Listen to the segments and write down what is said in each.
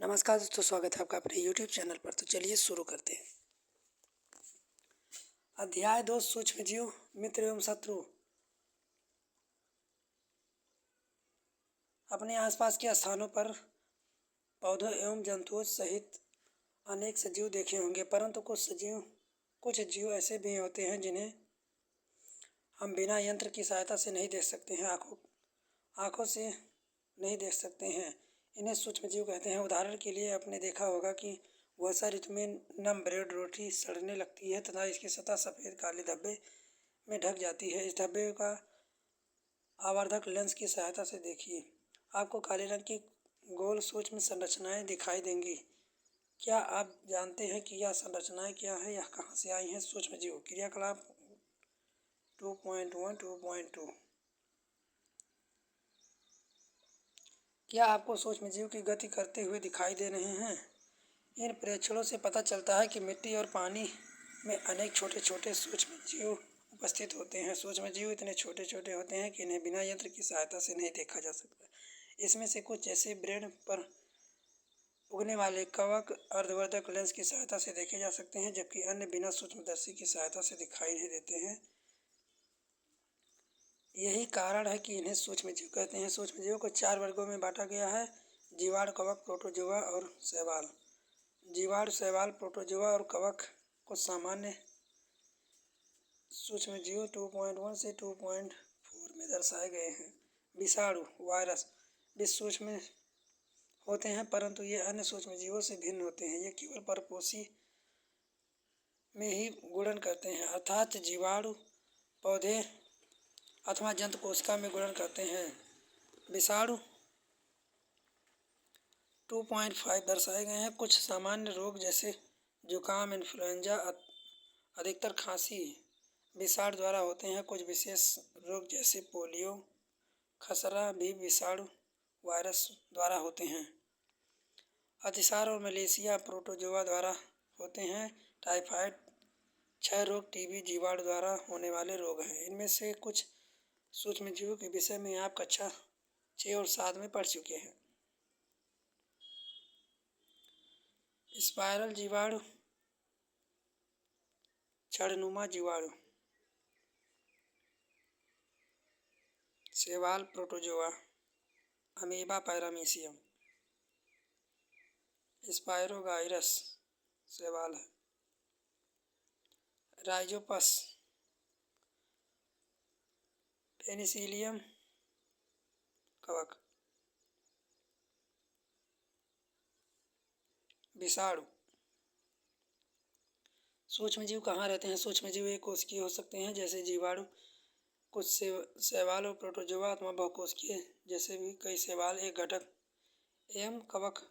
नमस्कार दोस्तों, स्वागत है आपका अपने YouTube चैनल पर। तो चलिए शुरू करते हैं। अध्याय 2, सूक्ष्म जीव, मित्र एवं शत्रु। अपने आसपास के स्थानों पर पौधों एवं जंतुओं सहित अनेक सजीव देखे होंगे, परंतु कुछ जीव ऐसे भी होते हैं जिन्हें हम बिना यंत्र की सहायता से नहीं देख सकते हैं, आँखों से नहीं देख सकते हैं। इन्हें सूक्ष्म जीव कहते हैं। उदाहरण के लिए आपने देखा होगा कि वर्षा ऋतु में नम ब्रेड रोटी सड़ने लगती है तथा इसकी सतह सफ़ेद काले धब्बे में ढक जाती है। इस धब्बे का आवर्धक लेंस की सहायता से देखिए, आपको काले रंग की गोल सूक्ष्म संरचनाएं दिखाई देंगी। क्या आप जानते हैं कि यह संरचनाएं क्या है, यह कहाँ से आई हैं? सूक्ष्म जीव क्रियाकलाप 2.1 2.2। क्या आपको सूक्ष्म जीव की गति करते हुए दिखाई दे रहे हैं? इन प्रेक्षणों से पता चलता है कि मिट्टी और पानी में अनेक छोटे छोटे सूक्ष्म जीव उपस्थित होते हैं। सूक्ष्म जीव इतने छोटे छोटे होते हैं कि इन्हें बिना यंत्र की सहायता से नहीं देखा जा सकता। इसमें से कुछ जैसे ब्रेड पर उगने वाले कवक अर्धवर्धक लेंस की सहायता से देखे जा सकते हैं, जबकि अन्य बिना सूक्ष्मदर्शी की सहायता से दिखाई नहीं देते हैं। यही कारण है कि इन्हें सूक्ष्म जीव कहते हैं। सूक्ष्म जीवों को 4 वर्गों में बांटा गया है: जीवाणु, कवक, प्रोटोजोआ और शैवाल। जीवाणु, शैवाल, प्रोटोजोआ और कवक को सामान्य सूक्ष्म जीव 2.1 से 2.4 में दर्शाए गए हैं। विषाणु, वायरस भी सूक्ष्म होते हैं, परंतु ये अन्य सूक्ष्म जीवों से भिन्न होते हैं। ये केवल परपोषी में ही गुणन करते हैं, अर्थात जीवाणु पौधे अथवा जंतु कोशिका में गुणन करते हैं। विषाणु 2.5 दर्शाए गए हैं। कुछ सामान्य रोग जैसे जुकाम, इन्फ्लुएंजा, अधिकतर खांसी विषाणु द्वारा होते हैं। कुछ विशेष रोग जैसे पोलियो, खसरा भी विषाणु वायरस द्वारा होते हैं। अतिसार और मलेरिया प्रोटोजोआ द्वारा होते हैं। टाइफाइड, क्षय रोग, टीबी जीवाणु द्वारा होने वाले रोग हैं। इनमें से कुछ सूक्ष्म जीवों के विषय में आप कक्षा 6 और 7 में पढ़ चुके हैं। स्पाइरल जीवाणु, छड़नुमा जीवाणु, शैवाल, प्रोटोजोआ, अमीबा पैरामीशियम, स्पाइरोगाइरस शैवाल है, राइजोपस, पेनिसिलियम कवक। विषाणु। सूक्ष्म जीव कहाँ रहते हैं? सूक्ष्म जीव एक कोशिकीय हो सकते हैं जैसे जीवाणु, कुछ शैवाल और प्रोटोजोआ अथवा बहुकोशिकीय जैसे भी कई शैवाल एक घटक एवं कवक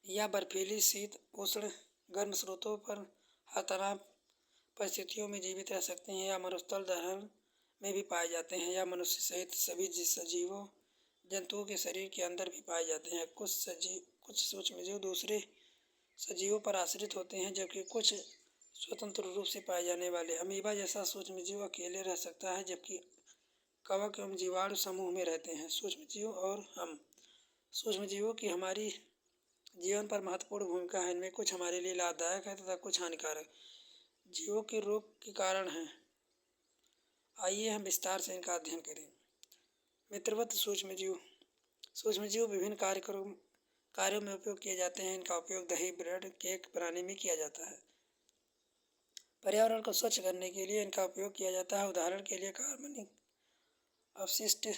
या बर्फीली, शीत, उष्ण, गर्म स्रोतों पर हर तरह परिस्थितियों में जीवित रह सकते हैं या मरुस्थल धरण में भी पाए जाते हैं, या मनुष्य सहित सभी सजीवों जंतुओं के शरीर के अंदर भी पाए जाते हैं। कुछ सूक्ष्म जीव दूसरे सजीवों पर आश्रित होते हैं, जबकि कुछ स्वतंत्र रूप से पाए जाने वाले। अमीबा जैसा सूक्ष्म जीव अकेले रह सकता है, जबकि कवक एवं जीवाणु समूह में रहते हैं। सूक्ष्म जीव और हम। सूक्ष्म जीवों की हमारी जीवन पर महत्वपूर्ण भूमिका है। इनमें कुछ हमारे लिए लाभदायक है तथा कुछ हानिकारक। जीवों के रोग के कारण हैं। आइए हम विस्तार से इनका अध्ययन करें। मित्रवत सूक्ष्म जीव। सूक्ष्म जीव विभिन्न कार्यों में उपयोग किए जाते हैं। इनका उपयोग दही, ब्रेड, केक बनाने में किया जाता है। पर्यावरण को स्वच्छ करने के लिए इनका उपयोग किया जाता है। उदाहरण के लिए कार्बनिक अपशिष्ट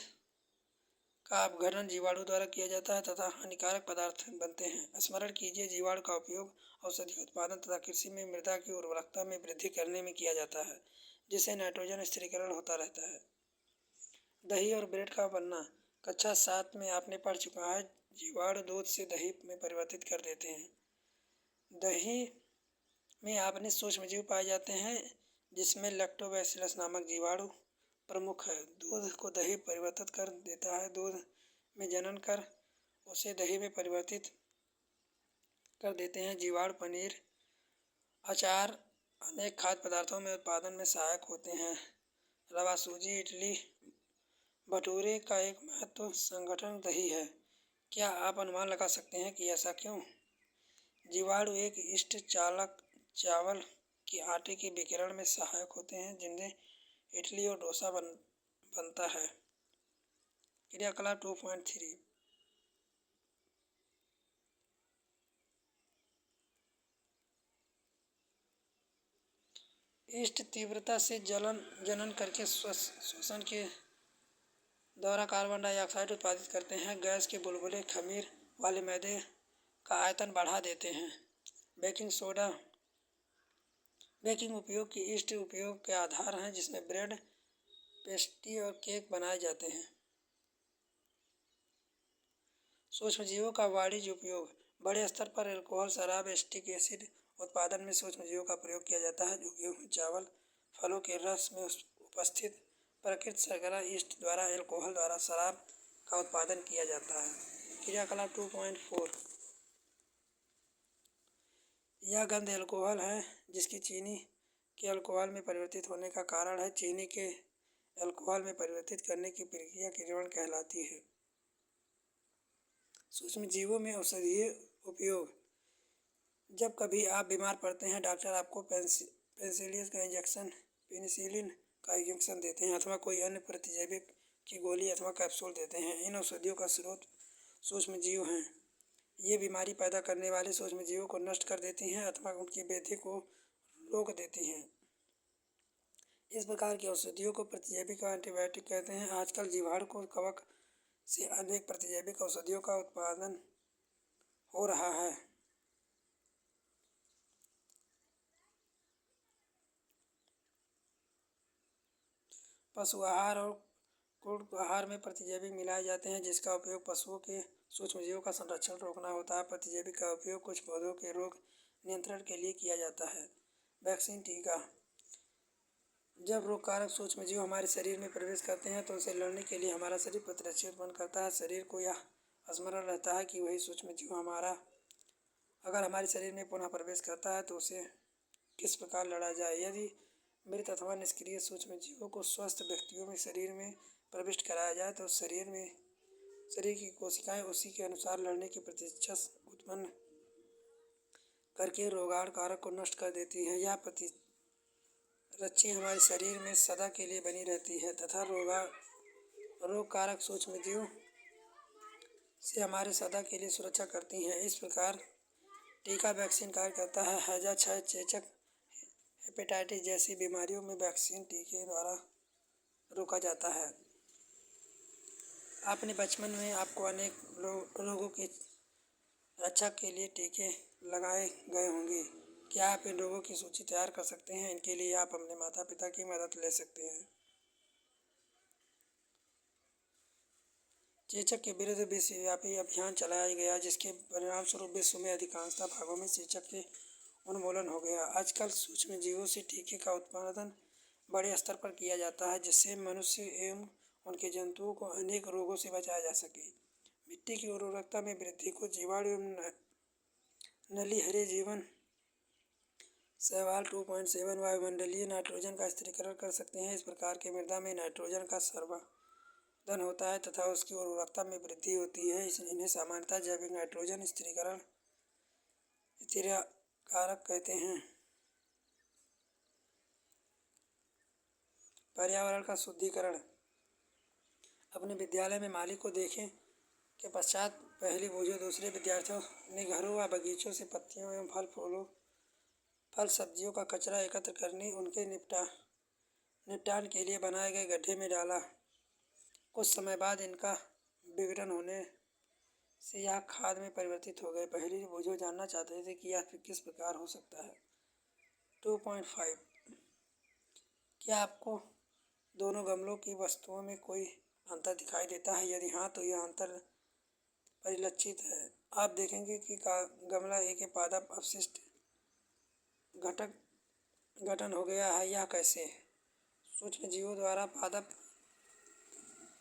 का अपघटन जीवाणु द्वारा किया जाता है तथा हानिकारक पदार्थ बनते हैं। स्मरण कीजिए, जीवाणु का उपयोग औषधि उत्पादन तथा कृषि में मृदा की उर्वरकता में वृद्धि करने में किया जाता है, जिससे नाइट्रोजन स्थिरीकरण होता रहता है। दही और ब्रेड का बनना। कक्षा 7 में आपने पढ़ चुका है। जीवाणु दूध से दही में परिवर्तित कर देते हैं। दही में आपने सूक्ष्म जीव पाए जाते हैं, जिसमें लैक्टोबैसिलस नामक जीवाणु प्रमुख है। दूध को दही परिवर्तित कर देता है। दूध में जनन कर उसे दही में परिवर्तित कर देते हैं। जीवाणु पनीर, अचार, अनेक खाद्य पदार्थों में उत्पादन में सहायक होते हैं। रवा, सूजी, इडली, भटूरे का एक महत्व संगठन दही है। क्या आप अनुमान लगा सकते हैं कि ऐसा क्यों? जीवाणु एक यीस्ट चालक चावल के आटे के विकिरण में सहायक होते हैं, जिनसे इडली और डोसा बनता है। क्रियाकलाप 2.3। यीस्ट तीव्रता से जनन करके श्वसन के द्वारा कार्बन डाइऑक्साइड उत्पादित करते हैं। गैस के बुलबुले खमीर वाले मैदे का आयतन बढ़ा देते हैं। बेकिंग उपयोग की यीस्ट उपयोग के आधार हैं, जिसमें ब्रेड, पेस्ट्री और केक बनाए जाते हैं। सूक्ष्मजीवों का वाणिज्य उपयोग। बड़े स्तर पर अल्कोहल, शराब, एसिटिक एसिड उत्पादन में सूक्ष्मजीवों का प्रयोग किया जाता है, जो गेहूं, चावल, फलों के रस में उपस्थित प्राकृतिक शर्करा यीस्ट द्वारा अल्कोहल द्वारा शराब का उत्पादन किया जाता है। क्रियाकलाप 2.4। यह गंध अल्कोहल है, जिसकी चीनी के अल्कोहल में परिवर्तित होने का कारण है। चीनी के अल्कोहल में परिवर्तित करने की प्रक्रिया किण्वन कहलाती है। सूक्ष्मजीवों में औषधीय उपयोग। जब कभी आप बीमार पड़ते हैं, डॉक्टर आपको पेनिसिलिन का इंजेक्शन देते हैं अथवा कोई अन्य प्रतिजैवी की गोली अथवा कैप्सूल देते हैं। इन औषधियों का स्रोत सूक्ष्मजीव हैं। ये बीमारी पैदा करने वाले सूक्ष्मजीवों को नष्ट कर देती हैं अथवा उनकी वृद्धि को रोक देती हैं। इस प्रकार की औषधियों को प्रतिजैविक एंटीबायोटिक कहते हैं। आजकल जीवाणु को कवक से अनेक प्रतिजैविक औषधियों का उत्पादन हो रहा है। पशु आहार और क्रूड आहार में प्रतिजैविक मिलाए जाते हैं, जिसका उपयोग पशुओं के सूक्ष्मजीवों का संरक्षण रोकना होता है। प्रतिजैविक का उपयोग कुछ पौधों के रोग नियंत्रण के लिए किया जाता है। वैक्सीन, टीका। जब रोग कारक सूक्ष्मजीव हमारे शरीर में प्रवेश करते हैं तो उनसे लड़ने के लिए हमारा शरीर प्रतिरक्षा उत्पन्न करता है। शरीर को यह स्मरण रहता है कि वही सूक्ष्मजीव अगर हमारे शरीर में पुनः प्रवेश करता है तो उसे किस प्रकार लड़ा जाए। यदि मृत अथवा निष्क्रिय सूक्ष्मजीवों को स्वस्थ व्यक्तियों में शरीर में प्रविष्ट कराया जाए तो शरीर की कोशिकाएं उसी के अनुसार लड़ने की प्रतिरक्षा उत्पन्न करके रोगाणु कारक को नष्ट कर देती हैं। यह प्रतिरक्षा हमारे शरीर में सदा के लिए बनी रहती है तथा रोग कारक सूक्ष्मजीव से हमारे सदा के लिए सुरक्षा करती हैं। इस प्रकार टीका वैक्सीन कार्य करता है। हैजा, क्षय, चेचक, हेपेटाइटिस जैसी बीमारियों में वैक्सीन टीके द्वारा रोका जाता है। अपने बचपन में आपको अनेक रोगों की रक्षा के लिए टीके लगाए गए होंगे। क्या आप इन रोगों की सूची तैयार कर सकते हैं? इनके लिए आप अपने माता पिता की मदद ले सकते हैं। चेचक के विरुद्ध विश्वव्यापी अभियान चलाया गया, जिसके परिणाम स्वरूप विश्व में अधिकांशतः भागों में चेचक के उन्मूलन हो गया। आजकल सूक्ष्मजीवों से टीके का उत्पादन बड़े स्तर पर किया जाता है, जिससे मनुष्य एवं उनके जंतुओं को अनेक रोगों से बचाया जा सके। मिट्टी की उर्वरकता में वृद्धि को जीवाणु एवं नली हरे जीवन शैवाल 2.7 वायुमंडलीय नाइट्रोजन का स्थिरीकरण कर सकते हैं। इस प्रकार के मृदा में नाइट्रोजन का संवर्धन होता है तथा उसकी उर्वरकता में वृद्धि होती है। इन्हें सामान्यतः जैविक नाइट्रोजन स्थिरीकरण कारक कहते हैं। पर्यावरण का शुद्धिकरण। अपने विद्यालय में माली को देखें के पश्चात पहली बोझों दूसरे विद्यार्थियों ने घरों व बगीचों से पत्तियों एवं फल सब्जियों का कचरा एकत्र करने उनके निपटान के लिए बनाए गए गड्ढे में डाला। कुछ समय बाद इनका विघटन होने से यह खाद में परिवर्तित हो गए। पहली बोझों जानना चाहते थे कि यह किस प्रकार हो सकता है। 2.5 क्या आपको दोनों गमलों की वस्तुओं में कोई अंतर दिखाई देता है? यदि हाँ, तो यह अंतर परिलक्षित है। आप देखेंगे कि गमला ए के पादप अपशिष्ट गठन हो गया है। यह कैसे? सूक्ष्मजीवों द्वारा पादप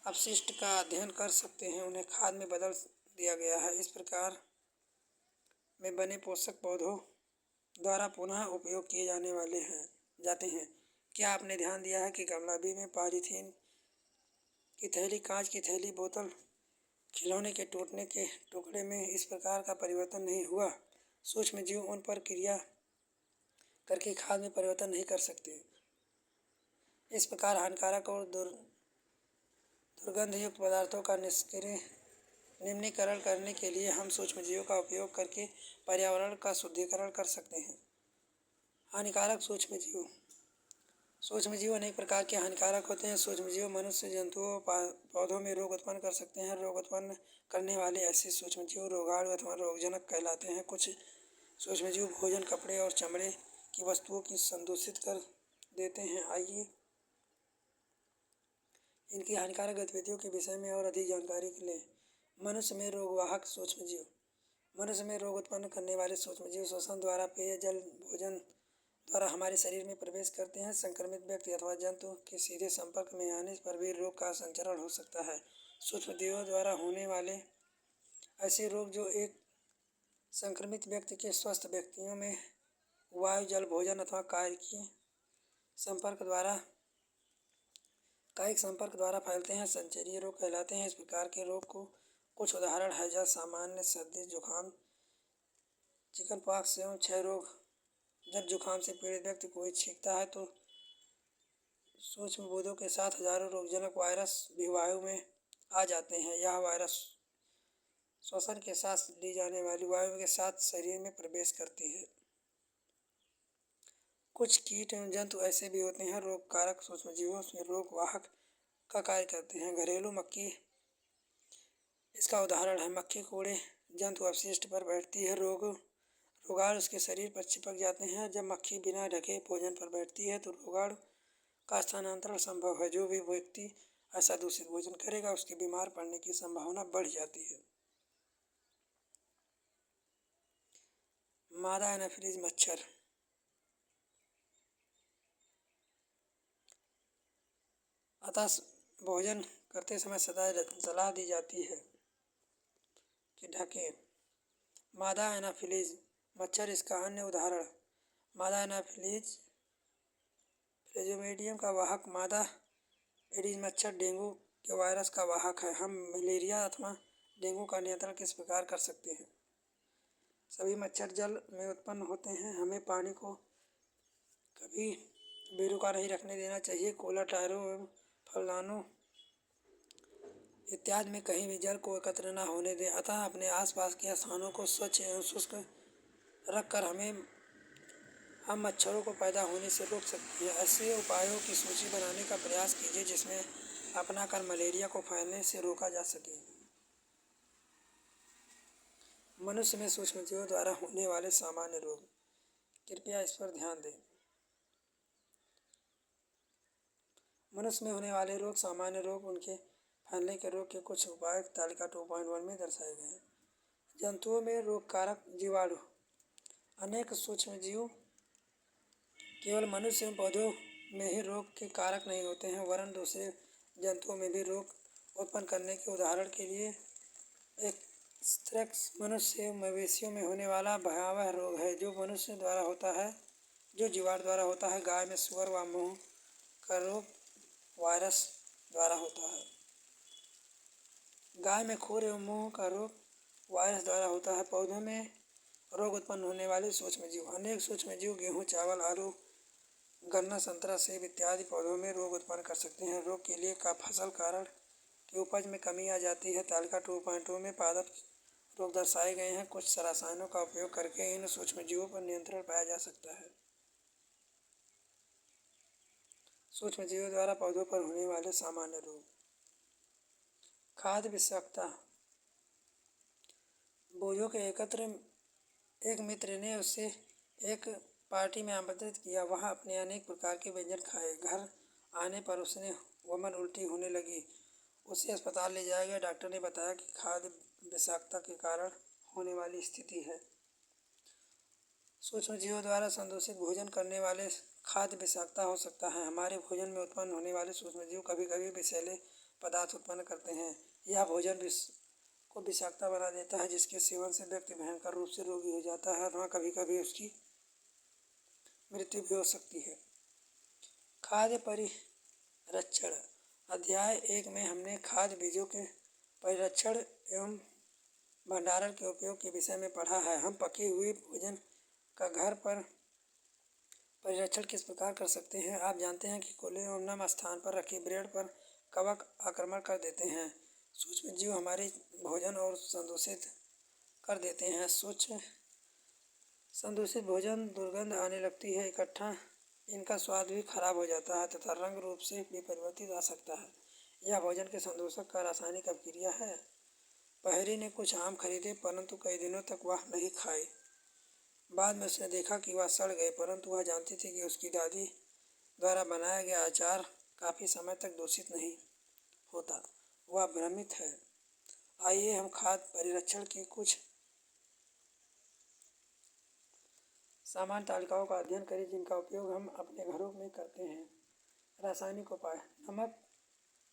अपशिष्ट का अध्ययन कर सकते हैं, उन्हें खाद में बदल दिया गया है। इस प्रकार में बने पोषक पौधों द्वारा पुनः उपयोग किए जाते हैं। क्या आपने ध्यान दिया है कि गमला बी में पॉलीथीन की थैली, कांच की थैली, बोतल, खिलौने के टूटने के टुकड़े में इस प्रकार का परिवर्तन नहीं हुआ? सूक्ष्म जीव उन पर क्रिया करके खाद में परिवर्तन नहीं कर सकते। इस प्रकार हानिकारक और दुर्गंधयुक्त पदार्थों का निम्नीकरण करने के लिए हम सूक्ष्मजीवों का उपयोग करके पर्यावरण का शुद्धिकरण कर सकते हैं। हानिकारक सूक्ष्मजीव। सूक्ष्मजीव अनेक प्रकार के हानिकारक होते हैं। सूक्ष्मजीव मनुष्य, जंतुओं, पौधों में रोग उत्पन्न कर सकते हैं। रोग उत्पन्न करने वाले ऐसे सूक्ष्मजीव रोगाणु अथवा रोगजनक कहलाते हैं। कुछ सूक्ष्मजीव भोजन, कपड़े और चमड़े की वस्तुओं की संदूषित कर देते हैं। आइए इनकी हानिकारक गतिविधियों के विषय में और अधिक जानकारी लें। मनुष्य में रोगवाहक सूक्ष्मजीव। मनुष्य में रोग उत्पन्न करने वाले सूक्ष्मजीव श्वसन द्वारा, पेयजल, भोजन द्वारा हमारे शरीर में प्रवेश करते हैं। संक्रमित व्यक्ति अथवा जंतु के सीधे संपर्क में आने पर भी रोग का संचरण हो सकता है। सूक्ष्मजीवों द्वारा होने वाले ऐसे रोग जो एक संक्रमित व्यक्ति के स्वस्थ व्यक्तियों में वायु, जल, भोजन अथवा कायिक संपर्क द्वारा फैलते हैं, संचरीय रोग कहलाते हैं। इस प्रकार के रोग को कुछ उदाहरण है जैसे सामान्य सर्दी, जुखाम, चिकनपॉक्स एवं क्षय रोग। जब जुखाम से पीड़ित व्यक्ति कोई छींकता है तो सूक्ष्म बूंदों के साथ हजारों रोगजनक वायरस भी वायु में आ जाते हैं। यह वायरस श्वसन के साथ ली जाने वाली वायु के साथ शरीर में प्रवेश करती है। कुछ कीट एवं जंतु ऐसे भी होते हैं रोगकारक सूक्ष्मजीवों में रोगवाहक का कार्य करते हैं। घरेलू मक्खी इसका उदाहरण है। मक्खी कोड़े जंतु अपशिष्ट पर बैठती है। रोगाणु उसके शरीर पर चिपक जाते हैं। जब मक्खी बिना ढके भोजन पर बैठती है तो रोगाणु का स्थानांतरण संभव है। जो भी व्यक्ति ऐसा दूषित भोजन करेगा उसके बीमार पड़ने की संभावना बढ़ जाती है। मादा एनाफिलीज मच्छर। अतः भोजन करते समय सदा सलाह दी जाती है कि ढकें। मादा एनाफिलीज मच्छर इसका अन्य उदाहरण। मादा एनाफिलीज प्लाज्मोडियम का वाहक। मादा एडीज मच्छर डेंगू के वायरस का वाहक है। हम मलेरिया अथवा डेंगू का नियंत्रण किस प्रकार कर सकते हैं? सभी मच्छर जल में उत्पन्न होते हैं। हमें पानी को कभी बेरुखा नहीं रखने देना चाहिए। कूलर, टायरों एवं फलदानों इत्यादि में कहीं भी जल को एकत्र न होने दें। अतः अपने आसपास के स्थानों को स्वच्छ एवं शुष्क रखकर हम मच्छरों को पैदा होने से रोक सकते हैं। ऐसे उपायों की सूची बनाने का प्रयास कीजिए जिसमें अपनाकर मलेरिया को फैलने से रोका जा सके। मनुष्य में सूक्ष्मजीवों द्वारा होने वाले सामान्य रोग। कृपया इस पर ध्यान दें। मनुष्य में होने वाले रोग, सामान्य रोग, उनके फैलने के रोग के कुछ उपाय तालिका 2.1 में दर्शाए गए हैं। जंतुओं में रोगकारक जीवाणु। अनेक सूक्ष्मजीव केवल मनुष्य एवं पौधों में ही रोग के कारक नहीं होते हैं वरन दूसरे जंतुओं में भी रोग उत्पन्न करने के उदाहरण के लिए एंथ्रेक्स मनुष्य एवं मवेशियों में होने वाला भयावह रोग है जो मनुष्य द्वारा होता है, जो जीवाणु द्वारा होता है। गाय में सुअर व मुंह का रोग वायरस द्वारा होता है। गाय में खुर एवं मुंह का रोग वायरस द्वारा होता है। पौधों में रोग उत्पन्न होने वाले सूक्ष्मजीव। अनेक सूक्ष्मजीव गेहूँ, चावल, आलू, गन्ना, संतरा, सेब इत्यादि पौधों में रोग उत्पन्न कर सकते हैं। रोग के लिए का फसल कारण की उपज में कमी आ जाती है। तालिका 2.2 में पादप रोग दर्शाए गए हैं। कुछ रसायनों का उपयोग करके इन सूक्ष्मजीवों पर नियंत्रण पाया जा सकता है। सूक्ष्मजीवों द्वारा पौधों पर होने वाले सामान्य रोग। खाद्य विषाक्तता। बोझों के एकत्र एक मित्र ने उसे एक पार्टी में आमंत्रित किया। वह अपने अनेक प्रकार के व्यंजन खाए। घर आने पर उसने वमन उल्टी होने लगी। उसे अस्पताल ले जाया गया। डॉक्टर ने बताया कि खाद्य विषाक्तता के कारण होने वाली स्थिति है। सूक्ष्मजीवों द्वारा संदूषित भोजन करने वाले खाद्य विषाक्तता हो सकता है। हमारे भोजन में उत्पन्न होने वाले सूक्ष्मजीव कभी कभी विषैले पदार्थ उत्पन्न करते हैं। यह भोजन को विषाक्तता बना देता है जिसके सेवन से व्यक्ति भयंकर रूप से रोगी हो जाता है अथवा कभी कभी उसकी मृत्यु भी हो सकती है। खाद्य परिरक्षण। अध्याय 1 में हमने खाद्य बीजों के परिरक्षण एवं भंडारण के उपयोग के विषय में पढ़ा है। हम पके हुए भोजन का घर पर परिरक्षण किस प्रकार कर सकते हैं? आप जानते हैं कि खुले और नम स्थान पर रखे ब्रेड पर कवक आक्रमण कर देते हैं। सूक्ष्म जीव हमारे भोजन और संदूषित कर देते हैं। संदूषित भोजन दुर्गंध आने लगती है, इकट्ठा इनका स्वाद भी खराब हो जाता है तथा रंग रूप से भी परिवर्तित आ सकता है। यह भोजन के संदूषक का रासायनिक अभिक्रिया है। पहरी ने कुछ आम खरीदे परंतु कई दिनों तक वह नहीं खाए। बाद में उसने देखा कि वह सड़ गए, परंतु वह जानती थी कि उसकी दादी द्वारा बनाया गया अचार काफ़ी समय तक दूषित नहीं होता। वह भ्रमित है। आइए हम खाद्य परिरक्षण की कुछ सामान्य तालिकाओं का अध्ययन करें जिनका उपयोग हम अपने घरों में करते हैं। रासायनिक उपाय। नमक,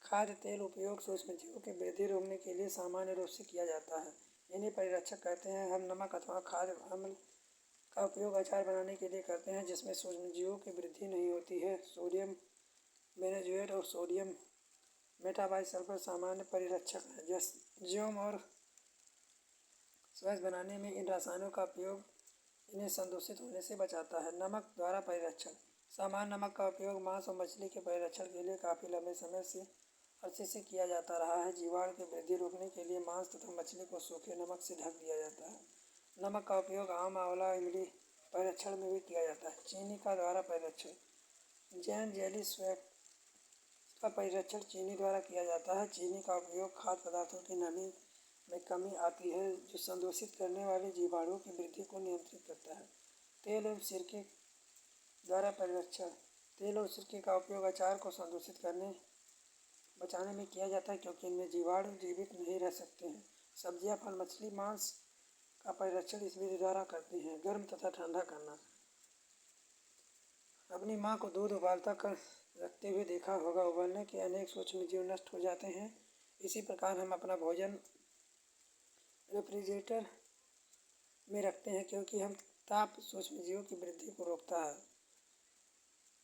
खाद्य तेल उपयोग सूक्ष्मजीवों की वृद्धि रोकने के लिए सामान्य रूप से किया जाता है। इन्हें परिरक्षक कहते हैं। हम नमक अथवा खाद्य अम्ल का उपयोग अचार बनाने के लिए करते हैं जिसमें सूक्ष्मजीवों की वृद्धि नहीं होती है। सोडियम बेंजोएट और सोडियम मेटाबाइसल्फेट सामान्य परिरक्षक हैं। जैम और सॉस बनाने में इन रसायनों का उपयोग इन्हें संदूषित होने से बचाता है। नमक द्वारा परिरक्षण। सामान्य नमक का उपयोग मांस और मछली के परिरक्षण के लिए काफ़ी लंबे समय से अर्से से किया जाता रहा है। जीवाणु की वृद्धि रोकने के लिए मांस तथा मछली को सूखे नमक से ढक दिया जाता है। नमक का उपयोग आम, आंवला, इमली परिरक्षण में भी किया जाता है। चीनी का द्वारा परिरक्षण। जैम, जेली, स्वैप का परिरक्षण चीनी द्वारा किया जाता है। चीनी का उपयोग खाद्य पदार्थों की नमी में कमी आती है जो संदूषित करने वाले जीवाणुओं की वृद्धि को नियंत्रित करता है। तेल एवं सिरके द्वारा परिरक्षण। तेल और सिरके का उपयोग अचार को संदूषित करने बचाने में किया जाता है क्योंकि इनमें जीवाणु जीवित नहीं रह सकते हैं। सब्जियां, फल, मछली, मांस का परिरक्षण इस विधि द्वारा करते हैं। गर्म तथा ठंडा करना। अपनी माँ को दूध उबालता कर रखते हुए देखा होगा। उबलने के अनेक सूक्ष्म जीव नष्ट हो जाते हैं। इसी प्रकार हम अपना भोजन रेफ्रिजरेटर में रखते हैं क्योंकि हम ताप सूक्ष्म जीवों की वृद्धि को रोकता है।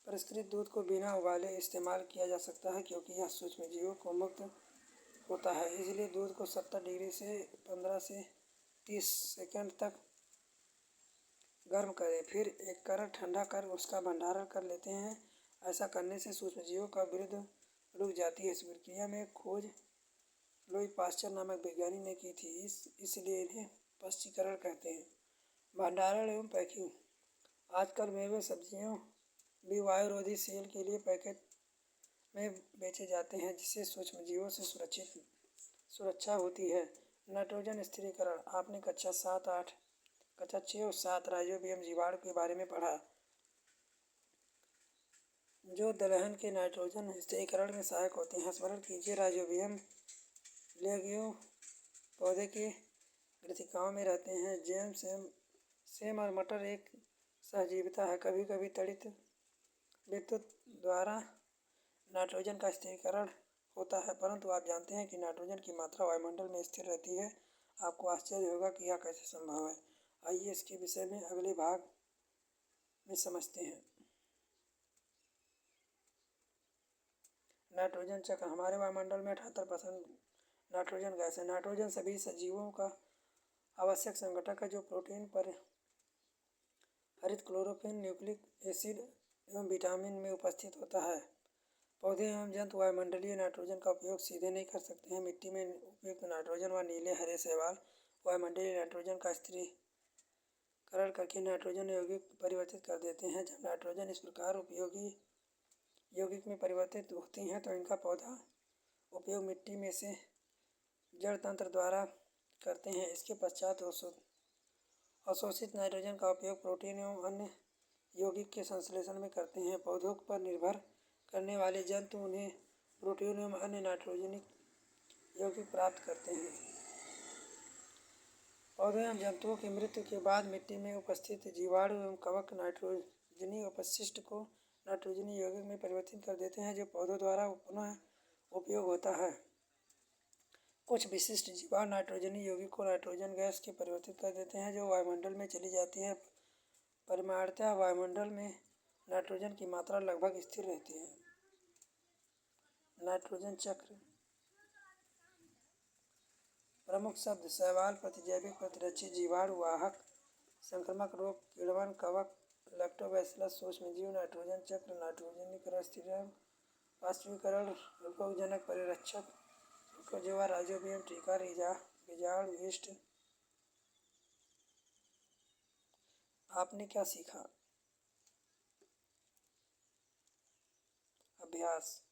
परिष्कृत दूध को बिना उबाले इस्तेमाल किया जा सकता है क्योंकि यह सूक्ष्म जीवों को मुक्त होता है। इसलिए दूध को 70 डिग्री से 15 से 30 सेकंड तक गर्म करें, फिर एक कर ठंडा कर उसका भंडारण कर लेते हैं। ऐसा करने से सूक्ष्म जीवों का वृद्धि रुक जाती है। इस प्रक्रिया में खोज लुई पास्चर नामक वैज्ञानिक ने की थी, इसलिए इन्हें पश्चीकरण कहते हैं। भंडारण एवं पैकिंग। आजकल मेवे सब्जियों भी वायुरोधी सेल के लिए पैकेट में बेचे जाते हैं जिससे सूक्ष्म जीवों से सुरक्षा होती है। नाइट्रोजन स्थिरीकरण। आपने कक्षा 6 और 7 राइजोबियम जीवाणु के बारे में पढ़ा जो दलहन के नाइट्रोजन स्थिरीकरण में सहायक होते हैं। स्मरण कीजिए, राइजोबियम लेग्यूम पौधे के वृत्तिकाओं में रहते हैं। जैम, सेम और मटर एक सहजीविता है। कभी कभी तड़ित विद्युत द्वारा नाइट्रोजन का स्थिरीकरण होता है, परंतु आप जानते हैं कि नाइट्रोजन की मात्रा वायुमंडल में स्थिर रहती है। आपको आश्चर्य होगा कि यह कैसे संभव है। आइए इसके विषय में अगले भाग में समझते हैं। नाइट्रोजन चक्र। हमारे वायुमंडल में 78% नाइट्रोजन गैस है। नाइट्रोजन सभी सजीवों का आवश्यक संघटक है जो प्रोटीन पर हरित क्लोरोफिल, न्यूक्लिक एसिड एवं विटामिन में उपस्थित होता है। पौधे एवं जंतु वायुमंडलीय नाइट्रोजन का उपयोग सीधे नहीं कर सकते हैं। मिट्टी में उपयुक्त नाइट्रोजन व नीले हरे शैवाल वायुमंडलीय नाइट्रोजन का स्थिरीकरण करके नाइट्रोजन यौगिक परिवर्तित कर देते हैं। जब नाइट्रोजन इस प्रकार उपयोगी यौगिक में परिवर्तित होती हैं तो इनका पौधा उपयोग मिट्टी में से जड़ तंत्र द्वारा करते हैं। इसके पश्चात अवशोषित नाइट्रोजन का उपयोग प्रोटीन एवं अन्य यौगिक के संश्लेषण में करते हैं। पौधों पर निर्भर करने वाले जंतु उन्हें प्रोटीन एवं अन्य नाइट्रोजनिक यौगिक प्राप्त करते हैं। पौधों एवं जंतुओं की मृत्यु के बाद मिट्टी में उपस्थित जीवाणु एवं कवक नाइट्रोजनी अपशिष्ट को नाइट्रोजनी यौगिक में परिवर्तित कर देते हैं जो पौधों द्वारा पुनः उपयोग होता है। कुछ विशिष्ट जीवाणु नाइट्रोजनी यौगिक को नाइट्रोजन गैस के परिवर्तित कर देते हैं जो वायुमंडल में चली जाती है। परिमाणतः वायुमंडल में नाइट्रोजन की मात्रा लगभग स्थिर रहती है। नाइट्रोजन चक्र। प्रमुख शब्द शैवाल, प्रतिजैविक, प्रतिरक्षी, जीवाणु वाहक, संक्रामक रोग, किण्वन, कवक, लैक्टोबैसिलस, सूक्ष्मजीव, नाइट्रोजन चक्र, नाइट्रोजनीकरण, स्थिरीकरण, वाष्पीकरण, रोगजनक, परिरक्षक, प्रोटोजोआ, राइजोबियम, टीका, बीजाणु, यीस्ट। आपने क्या सीखा? अभ्यास।